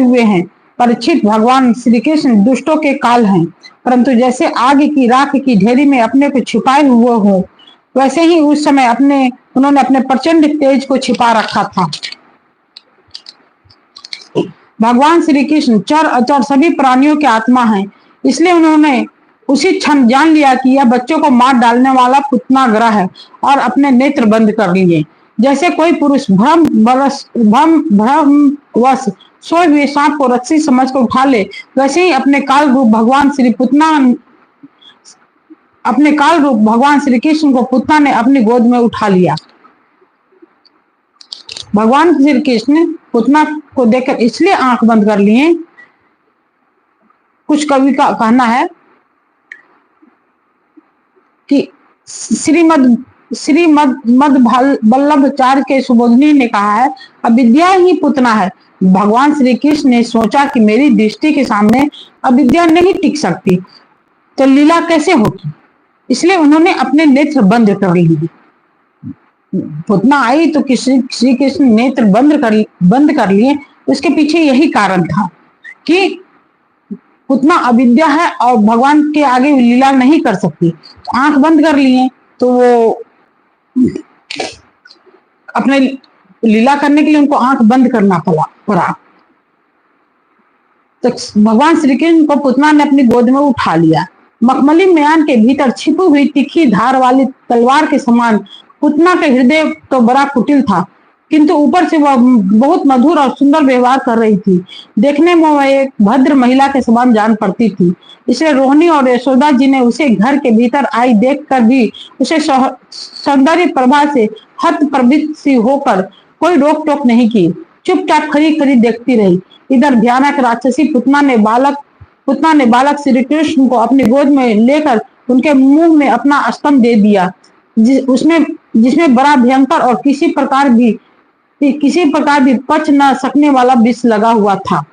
हुए हैं। परीक्षित, भगवान श्री कृष्ण दुष्टों के काल हैं, परंतु जैसे आग की राख की ढेरी में अपने को छिपाए हुए हो, वैसे ही उस समय उन्होंने अपने प्रचंड तेज को छिपा रखा था। भगवान श्री कृष्ण चर अचर सभी प्राणियों के आत्मा हैं, इसलिए उन्होंने उसी क्षण जान लिया कि यह बच्चों को मार डालने वाला पुतना ग्रह है और अपने नेत्र बंद कर लिए। जैसे कोई पुरुष भ्रमवश सोए हुए सांप को रस्सी समझकर उठा ले, वैसे ही अपने काल रूप भगवान श्री कृष्ण को पुतना ने अपनी गोद में उठा लिया। भगवान श्री कृष्ण पुतना को देखकर इसलिए आंख बंद कर लिए, कुछ कवि का कहना है कि श्रीमद वल्लभाचार्य के सुबोधनी ने कहा है, अविद्या ही पुतना है। भगवान श्री कृष्ण ने सोचा कि मेरी दृष्टि के सामने अविद्या नहीं टिक सकती, तो लीला कैसे होगी, इसलिए उन्होंने अपने नेत्र बंद कर लिए। पुतना आई तो श्री कृष्ण नेत्र बंद कर लिए। उसके पीछे यही कारण था कि पुतना अविद्या है और भगवान के आगे लीला नहीं कर सकती, तो आंख बंद कर लिए, तो वो अपने लीला करने के लिए उनको आंख बंद करना पड़ा। तो भगवान श्री कृष्ण को पुतना ने अपनी गोद में उठा लिया। मखमली म्यान के भीतर छिपी हुई तीखी धार वाली तलवार के समान पुतना का हृदय तो बड़ा कुटिल था, किंतु ऊपर से वह बहुत मधुर और सुंदर व्यवहार कर रही थी। देखने में वह एक भद्र महिला के समान जान पड़ती थी, इसलिए रोहिणी और यशोदा जी ने उसे घर के भीतर आई देखकर भी उसे सौंदर्य प्रभा से हतप्रभित सी होकर कोई रोक टोक नहीं की, चुपचाप खड़ी खड़ी देखती रही। इधर भयानक राक्षसी पुतना ने बालक श्री कृष्ण को अपनी गोद में लेकर उनके मुंह में अपना स्तन दे दिया, जिसमें बड़ा भयंकर और किसी प्रकार भी पच न सकने वाला विष लगा हुआ था।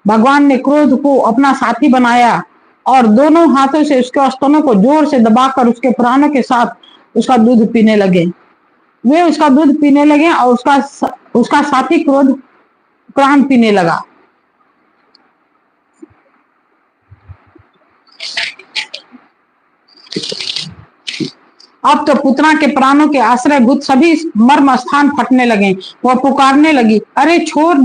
भगवान ने क्रोध को अपना साथी बनाया और दोनों हाथों से उसके स्तनों को जोर से दबाकर उसके प्राणों के साथ उसका दूध पीने लगे। वे उसका दूध पीने लगे और उसका साथी क्रोध प्राण पीने लगा। अब तो पुतना के प्राणों के आश्रयभूत सभी मर्म स्थान फटने लगे। वह पुकारने लगी, अरे छोड़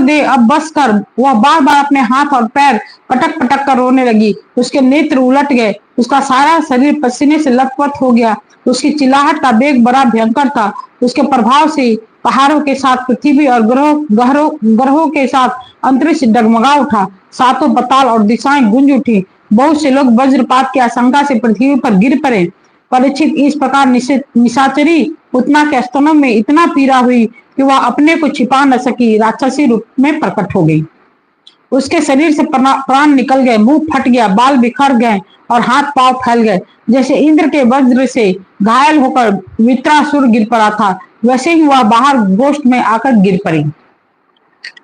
दे, अब बस कर। वह बार बार अपने हाथ और पैर पटक पटक कर रोने लगी। उसके नेत्र उलट गए, उसका सारा शरीर पसीने से लथपथ हो गया। उसकी चिल्लाहट का वेग बड़ा भयंकर था। उसके प्रभाव से पहाड़ों के साथ पृथ्वी और ग्रहों के साथ अंतरिक्ष डगमगा उठा। सातों पताल और दिशाएं गूंज उठी। बहुत से लोग वज्रपात की आशंका से पृथ्वी पर गिर पड़े। परीक्षित, इस प्रकार निशाचरी पुतना के स्तनों में इतना पीड़ा हुई कि वह अपने को छिपा न सकी, राक्षसी रूप में प्रकट हो गई। उसके शरीर से प्राण निकल गए, मुंह फट गया, बाल बिखर गए और हाथ पांव फैल गए। जैसे इंद्र के वज्र से घायल होकर वित्रासुर गिर पड़ा था, वैसे ही वह बाहर गोष्ठ में आकर गिर पड़ी।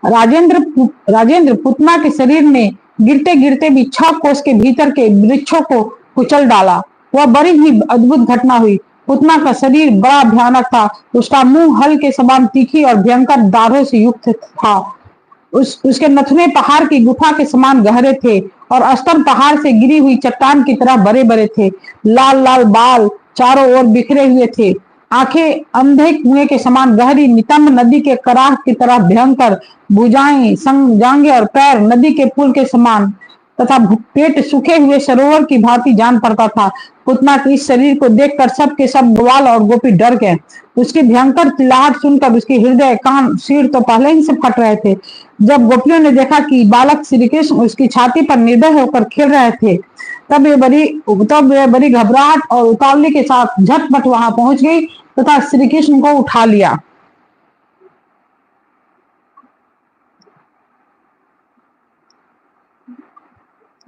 राजेंद्र पुतना के शरीर ने गिरते गिरते भी 6 कोस के भीतर के वृक्षों को कुचल डाला। वह बड़ी ही अद्भुत घटना हुई। पुतना का शरीर बड़ा भयानक था। उसका मुंह हल के समान तीखी और भयंकर दाढ़ों से युक्त था। उसके नथुने पहाड़ की गुफा के समान गहरे थे और स्तन पहाड़ से गिरी हुई चट्टान की तरह बड़े बड़े थे। लाल लाल बाल चारों ओर बिखरे हुए थे। आंखें अंधे कुएं के समान गहरी, नितंब नदी के कराह की तरह भयंकर। भुजाएं, जांघें और पैर नदी के पुल के समान तथा पेट सूखे हुए सरोवर की भांति जान पड़ता था। पुतना के इस शरीर को देखकर सब के सब ग्वाल और गोपी डर गए। उसकी भयंकर चिल्लाहट सुनकर उसके हृदय, कान, सिर तो पहले ही से फट रहे थे। जब गोपियों ने देखा कि बालक श्री कृष्ण उसकी छाती पर निर्भय होकर खेल रहे थे, तब वे बड़ी घबराहट और उतावली के साथ झटपट वहां पहुंच गई तथा श्री कृष्ण को उठा लिया।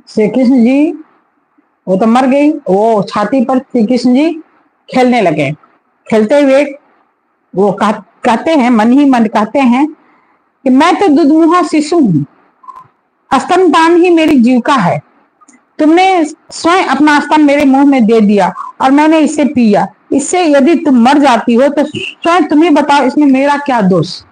श्री कृष्ण जी, वो तो मर गई, वो छाती पर श्री कृष्ण जी खेलने लगे। खेलते हुए वो कहते हैं, मन ही मन कहते हैं कि मैं तो दुधमुहा शिशु हूं, स्तनपान ही मेरी जीविका है। तुमने स्वयं अपना स्तन मेरे मुंह में दे दिया और मैंने इसे पिया। इससे यदि तुम मर जाती हो तो स्वयं तुम्हें बताओ, इसमें मेरा क्या दोष।